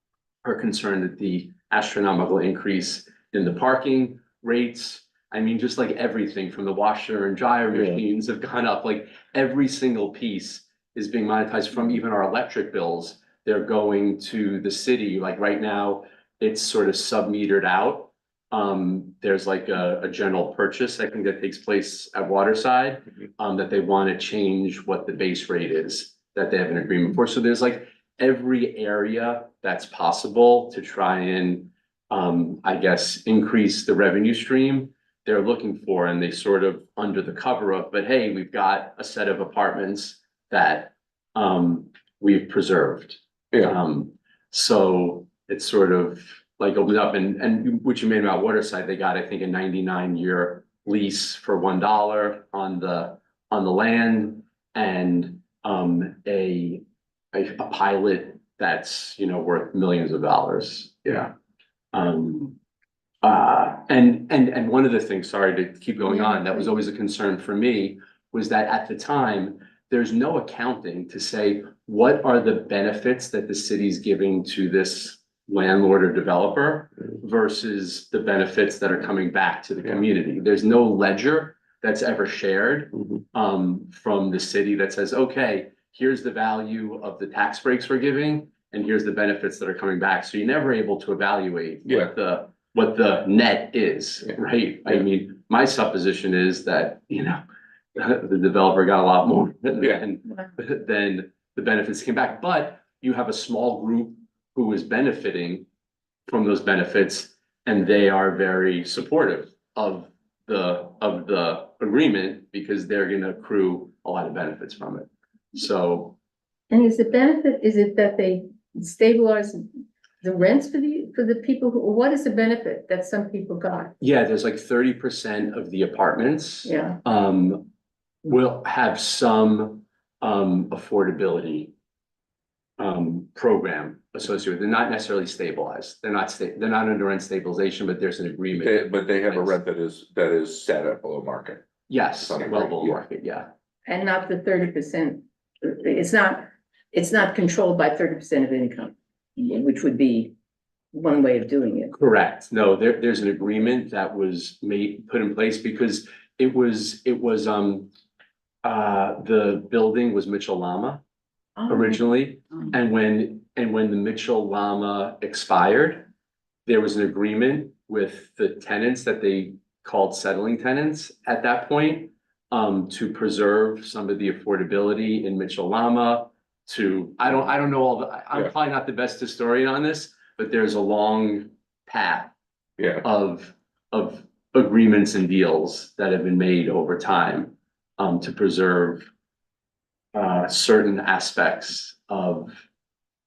are concerned that the astronomical increase in the parking rates. I mean, just like everything from the washer and dryer Yeah. machines have gone up, like every single piece is being monetized from even our electric bills. They're going to the city, like right now, it's sort of sub-metered out. There's like a general purchase, I think, that takes place at Waterside, that they want to change what the base rate is that they have an agreement for. So there's like every area that's possible to try and, I guess, increase the revenue stream they're looking for, and they sort of under the cover of, but hey, we've got a set of apartments that we've preserved. yeah, So it's sort of like opened up, and what you made about Waterside, they got, I think, a 99-year lease for $1 on the land, and a pilot that's, you know, worth millions of dollars. yeah. And one of the things, sorry to keep going on, that was always a concern for me, was that at the time, there's no accounting to say, what are the benefits that the city's giving to this landlord or developer versus the benefits that are coming back to the Yeah. community. There's no ledger that's ever shared from the city that says, okay, here's the value of the tax breaks we're giving, and here's the benefits that are coming back. So you're never able to evaluate what the net is, Yeah. right? I Yeah. mean, my supposition is that, you know, the developer got a lot more than the benefits came back, but you have a small group who is benefiting from those benefits, and they are very supportive of the agreement because they're gonna accrue a lot of benefits from it. So, And is the benefit, is it that they stabilize the rents for the people who, what is the benefit that some people got? Yeah, there's like 30% of the apartments. Yeah, Will have some, affordability. Program associated, they're not necessarily stabilized, they're not under rent stabilization, but there's an agreement. But they have a rent that is set at below market. Yes, Something well like- below yeah. market, yeah. and not the 30%. It's not controlled by 30% of income, which would be one way of doing it. Correct. No, there's an agreement that was put in place because it was, the building was Mitchell Lama originally. Oh. And when the Mitchell Lama expired, there was an agreement with the tenants that they called settling tenants at that point, to preserve some of the affordability in Mitchell Lama. I don't know I'm Yeah. probably not the best historian on this, but there's a long path Yeah, of agreements and deals that have been made over time, to preserve certain aspects of,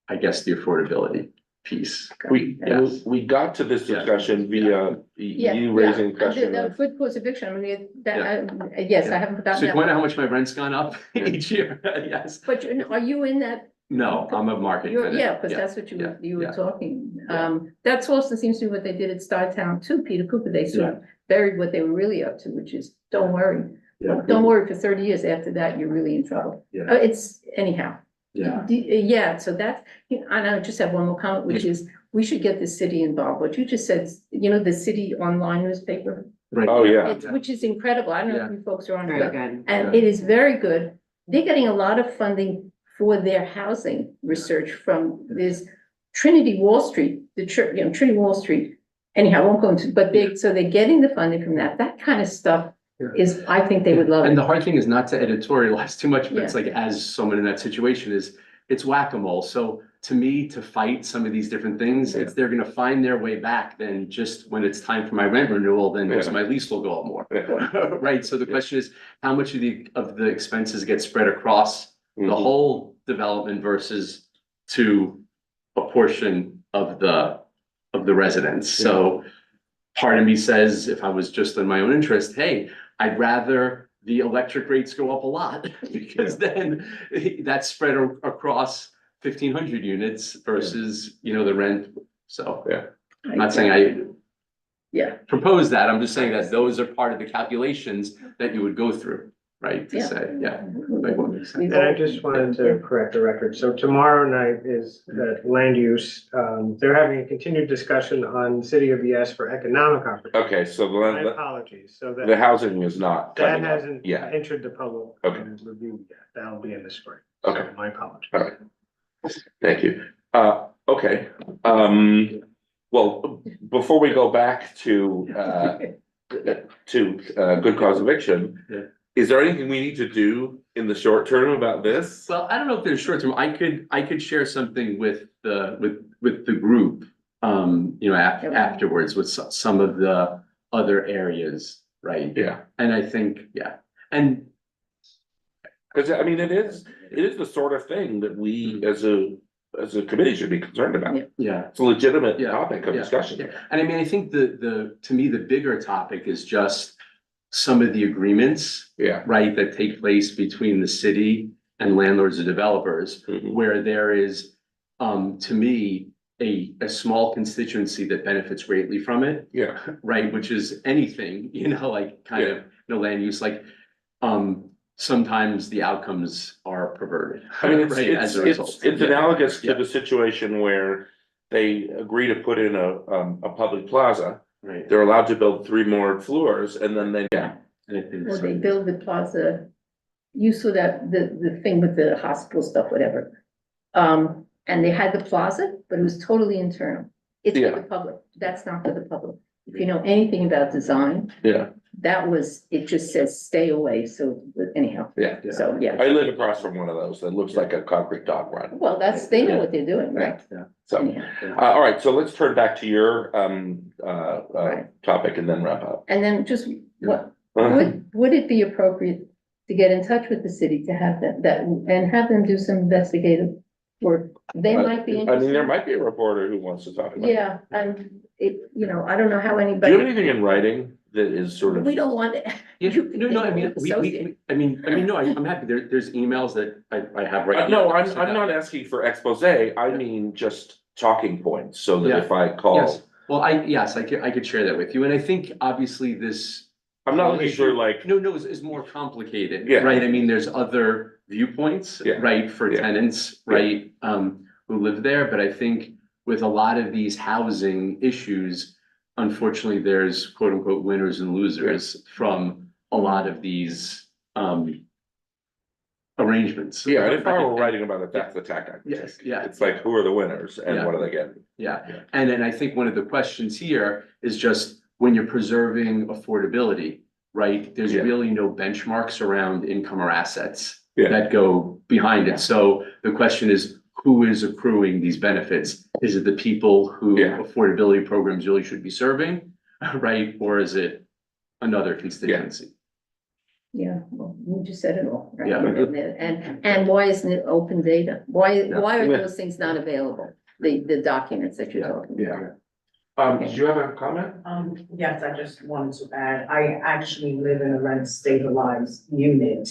I guess, the affordability piece. Yes. we got to this Yeah. discussion via Yeah, you raising yeah, question the of, food course eviction, I mean, yes, I haven't So forgotten you wonder that. how much my rent's gone up each year? Yes. But are you in that? No, I'm a market tenant. Yeah, because that's what you were talking. That's also seems to be what they did at Star Town too, Peter Cooper. They sort of buried what they were really up to, which is, don't worry. Yeah. Don't worry, for 30 years after that, you're really in trouble. Yeah. It's anyhow. Yeah. Yeah, so that's, and I just have one more comment, which is, we should get the city involved. What you just said, the city online newspaper, Right. oh, yeah. which is incredible. I don't know Yeah. if you folks are on it, Very but good. and it is very good. They're getting a lot of funding for their housing research from this Trinity Wall Street, the church, Trinity Wall Street. Anyhow, I won't go into, but so they're getting the funding from that. That kind of stuff is, I think they would love And it. the hard thing is not to editorialize too much, but it's Yeah. like, as someone in that situation it's whack-a-mole. So to me, to fight some of these different things, Yeah. it's, they're gonna find their way back then just when it's time for my rent renewal, then just Yeah. my lease will go up more. Yeah. Right, so the question is, how much of the expenses get spread across the Mhm. whole development versus to a portion of the residents? So part of me says, if I was just in my own interest, hey, I'd rather the electric rates go up a lot because then that's spread across 1,500 units versus, the rent. So I'm not saying Yeah, propose that. I'm just saying that those are part of the calculations that you would go through, right? To Yeah. say, like what makes sense. And I just wanted to correct the record. So tomorrow night is land use. They're having a continued discussion on City of ES for economic opportunity. Okay, so My the apologies. So the that housing is not that coming up hasn't yet. entered the public Okay. review yet. That'll be in the spring. Okay. So my apologies. All right. Thank you. Okay, well, before we go back to good cause eviction. Yeah. Is there anything we need to do in the short term about this? Well, I don't know if there's short term. I could share something with the group, afterwards with some of the other areas, right? Yeah, And I think, and because I mean, it is the sort of thing that we as a committee should be concerned about. yeah. It's a legitimate Yeah, topic of yeah, discussion. yeah. And I mean, I think to me, the bigger topic is just some of the agreements, Yeah. right, that take place between the city and landlords and developers, Mhm. where there is, to me, a small constituency that benefits greatly from it, Yeah, right, which is anything, like kind of, land use, like, sometimes the outcomes are perverted. I mean, right, as a result. it's Yeah. analogous to Yeah. the situation where they agree to put in a public plaza. Right. They're allowed to build 3 more floors and then they, And I think or so. they build the plaza, you saw that, the thing with the hospital stuff, whatever. And they had the plaza, but it was totally internal. It's for Yeah. the public, that's not for the public. If you know anything about design, yeah, it just says stay away, so anyhow, yeah. so, yeah. I live across from one of those that looks like a concrete dog run. Well, they know what they're doing, right? Yeah. So, Anyhow. all right, so let's turn back to your Right. topic and then wrap up. And then just would it be appropriate to get in touch with the city to have that and have them do some investigative work they might be I mean, there interested. might be a reporter who wants to talk about it. Yeah, and it, you know, I don't know how Do you have anybody, anything in writing that is sort of? we don't want it. Yeah, You no, no, I can mean, associate. no, I'm happy, there's emails that I have right. No, here. I'm not asking for expose, I mean just talking points, so that Yeah. if I call, Yes, well, yes, I could share that with you, and I think obviously this. I'm not looking for issue- like, No, no, it's more complicated, Yeah. right? I mean, there's other viewpoints, Yeah. right, for Yeah. tenants, Yeah. right? Who live there, but I think with a lot of these housing issues, unfortunately, there's quote unquote winners and losers from a lot of these arrangements. yeah, and if I were Right? writing about it, that's the tack I would Yes, take. yeah. It's like, who are the winners and Yeah. what are they getting? Yeah, Yeah. and then I think one of the questions here is just when you're preserving affordability, right? There's Yeah. really no benchmarks around income or assets Yeah. that go behind it. So the question is, who is accruing these benefits? Is it the people who Yeah. affordability programs really should be serving, right? Or is it another constituency? Yeah, well, you just said it all, right? Yeah. And why isn't it open data? Why Yeah. are Yeah. those things not available? The documents that you're Yeah. talking about? Did you have a comment? Yes, I just wanted to add, I actually live in a rent stabilized unit.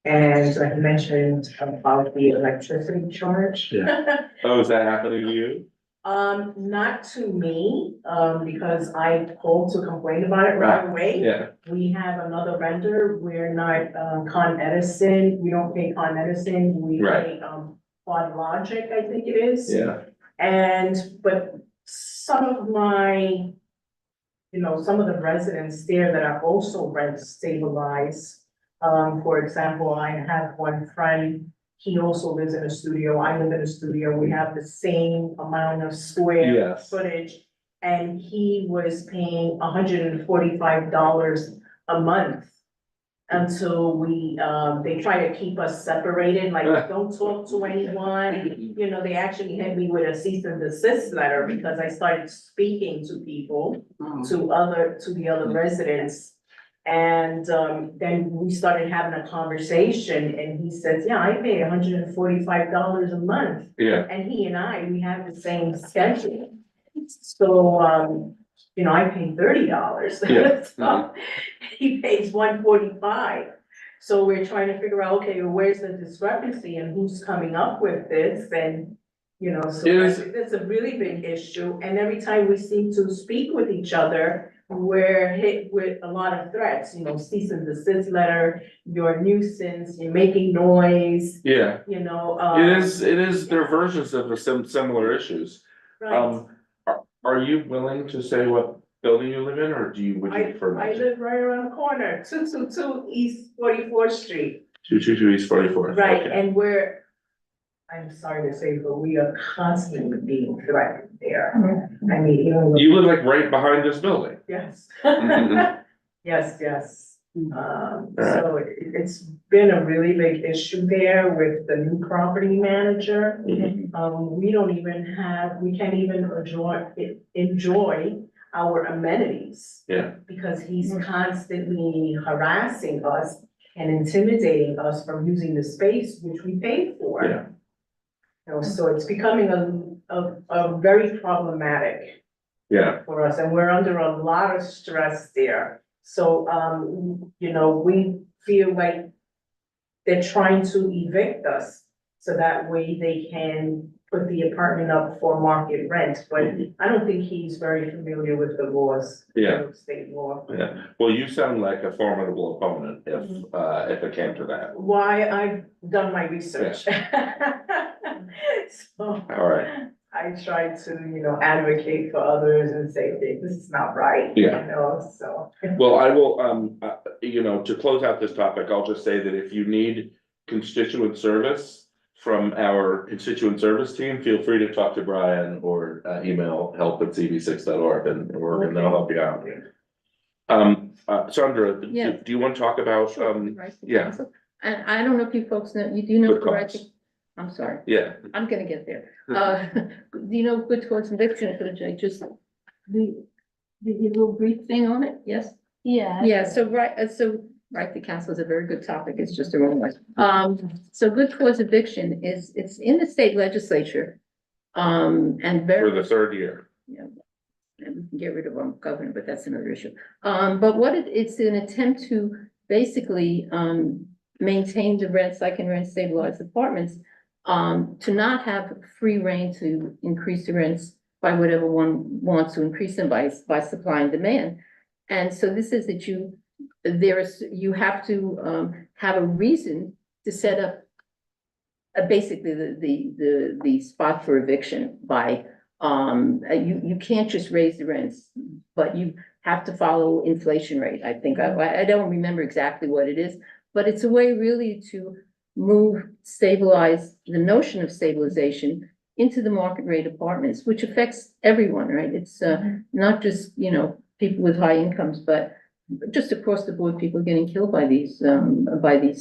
And I mentioned about the electricity charge. Yeah. Oh, is that happening to you? Not to me, because I called to complain about it right away. Yeah, We have another vendor, we're not, Con Edison, we don't pay Con Edison, we Right. pay, Quad Logic, I think it is. yeah, But some of my, some of the residents there that are also rent stabilized. For example, I have one friend, he also lives in a studio, I live in a studio, we have the same amount of square Yes. footage. And he was paying $145 a month. Until they try to keep us separated, like, don't talk to anyone. They actually hit me with a cease and desist letter because I started speaking to people, to the other residents. And, then we started having a conversation and he says, yeah, I pay $145 a month. yeah, And he and we have the same schedule. So, I pay $30. Yeah. So he pays $145. So we're trying to figure out, okay, well, where's the discrepancy and who's coming up with this? And, so Yes. it's a really big issue. And every time we seem to speak with each other, we're hit with a lot of threats, cease and desist letter, you're a nuisance, you're making noise, yeah. It is, there are versions of the similar issues. right? Are you willing to say what building you live in, or would you prefer? I live right around the corner, 222 East 44th Street. 222 East 44th. Right, okay. and I'm sorry to say, but we are constantly being threatened there. I mean, even with. You live like right behind this building. Yes. Mhm. Yes. So it's been a really big issue there with the new property manager. We can't even enjoy our amenities. Yeah. Because he's constantly harassing us and intimidating us from using the space which we paid for. Yeah. So it's becoming a very problematic Yeah, for us, and we're under a lot of stress there. So, we feel like they're trying to evict us, so that way they can put the apartment up for market rent, but I don't think he's very familiar with the laws. Yeah. State law. yeah. Well, you sound like a formidable opponent if it came to that. Why, I've done my research. So. All right. I try to, advocate for others and say, okay, this is not right. Yeah. So. Well, I will, to close out this topic, I'll just say that if you need constituent service from our constituent service team, feel free to talk to Brian or email help@cb6.org and they'll help you out. Sandra, Yes. do you want to talk about, Right to yeah. counsel. And I don't know if you folks know, you do know. Good the right cause. to- I'm sorry, Yeah, I'm gonna get there. Do you know good cause eviction, just the little brief thing on it, yes? Yeah. Yeah, so, right, so right to counsel is a very good topic, it's just the wrong one. So good cause eviction it's in the state legislature. And For very, the third year. and we can get rid of our governor, but that's another issue. But what it's an attempt to basically, maintain the rents, like in rent stabilized apartments, to not have free reign to increase the rents by whatever one wants to increase them by supply and demand. And so this is that you have to, have a reason to set up basically the spot for eviction by, you can't just raise the rents, but you have to follow inflation rate. I think, I don't remember exactly what it is, but it's a way really to stabilize the notion of stabilization into the market rate apartments, which affects everyone, right? It's, not just, people with high incomes, but just across the board, people getting killed by these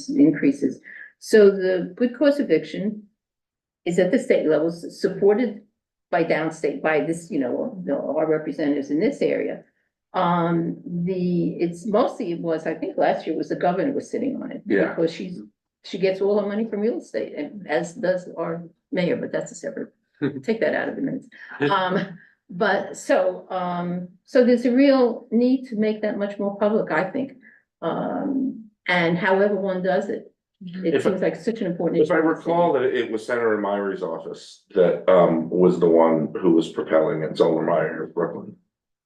increases. So the good cause eviction is at the state level, supported by downstate, by this, our representatives in this area. I think last year was the governor was sitting on it. Yeah. Because she gets all her money from real estate, and as does our mayor, but that's a separate, take that out of the minutes. But so there's a real need to make that much more public, I think. And however one does it, it seems like such an important issue. If I recall that it was Senator Meyer's office that was the one who was propelling it, Zoller Meyer of Brooklyn.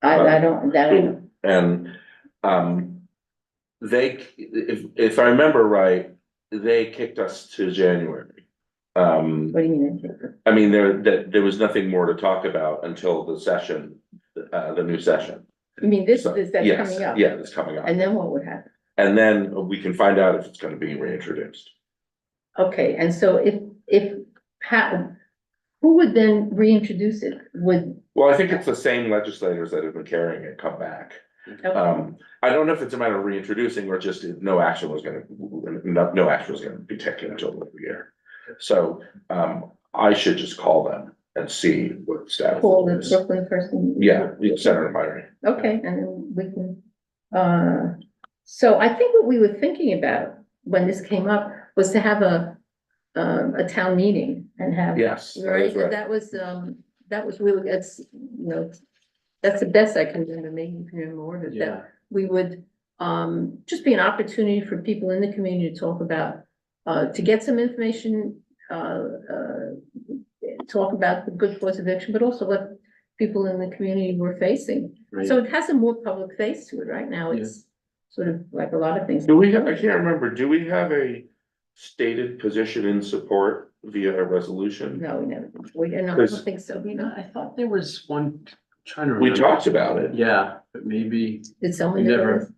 I don't. And if I remember right, they kicked us to January. What do you mean? I mean, there was nothing more to talk about until the session, the new session. You mean that's Yes, coming up? yeah, it's coming up. And then what would happen? And then we can find out if it's gonna be reintroduced. Okay, and so who would then reintroduce it? Well, I think it's the same legislators that have been carrying it come back. Okay. I don't know if it's a matter of reintroducing or just no action was gonna be taken until the new year. So, I should just call them and see what the status Call the is. Brooklyn person? Yeah, Senator Meyer. Okay, and then we can, so I think what we were thinking about when this came up was to have a town meeting and have. Yes, that Right, is right. that was really, that's the best I can remember, maybe you can remember more of it, that we would, just be an opportunity for people in the community to talk about, to get some information, talk about the good cause eviction, but also what people in the community were facing. Right. So it has a more public face to it. Right now, it's sort of like a lot of things. I can't remember, do we have a stated position in support via a resolution? No, we never, no, I Because- don't think so. I thought there was one, trying to We remember. talked about it. Yeah, but maybe, Did someone? Never.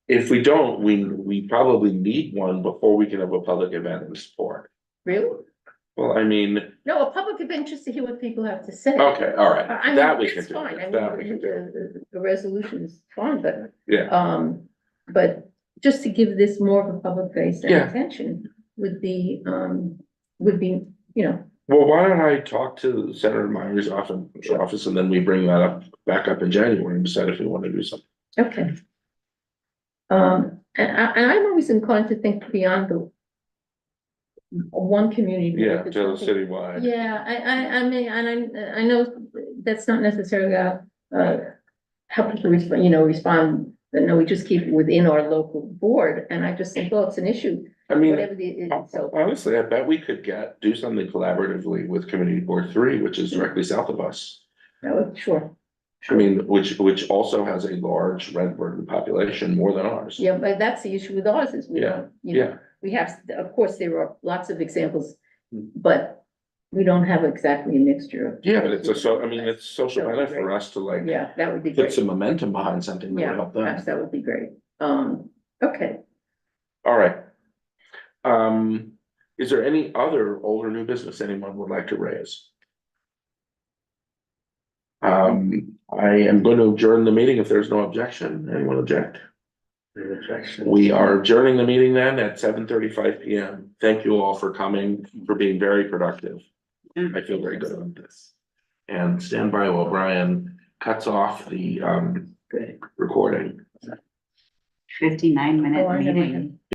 If we don't, we probably need one before we can have a public event in support. Really? Well, I mean, No, a public event just to hear what people have to say. okay, all I right, mean, that we can that's do, fine. I that we can mean, do, the resolution is fine, but, yeah. but just to give this more of a public face and Yeah. attention would be, Well, why don't I talk to Senator Meyer's office and then we bring that back up in January and decide if we want to do something. okay. And I'm always inclined to think beyond the one community. Yeah, because to the something- citywide. Yeah, I mean, and I know that's not necessarily how people respond, but no, we just keep it within our local board, and I just think, well, it's an issue, I mean, whatever so. honestly, I bet we could do something collaboratively with Community Board 3, which is directly south of us. No, sure. I mean, which also has a large rent burden population, more than ours. Yeah, but that's the issue with ours is we don't, Yeah, we have, of course, there are lots of examples, but we don't have exactly a mixture of. yeah, but it's it's social benefit for us to like Yeah, that would be put great. some momentum behind something that would Yeah, help them. perhaps that would be great. Okay. All right. Is there any other old or new business anyone would like to raise? I am going to adjourn the meeting if there's no objection. Anyone object? We are adjourning the meeting then at 7:35 PM. Thank you all for coming, for being very productive. I feel very good about this. And stand by while Brian cuts off the recording. 59 minute Oh, I never meeting. had-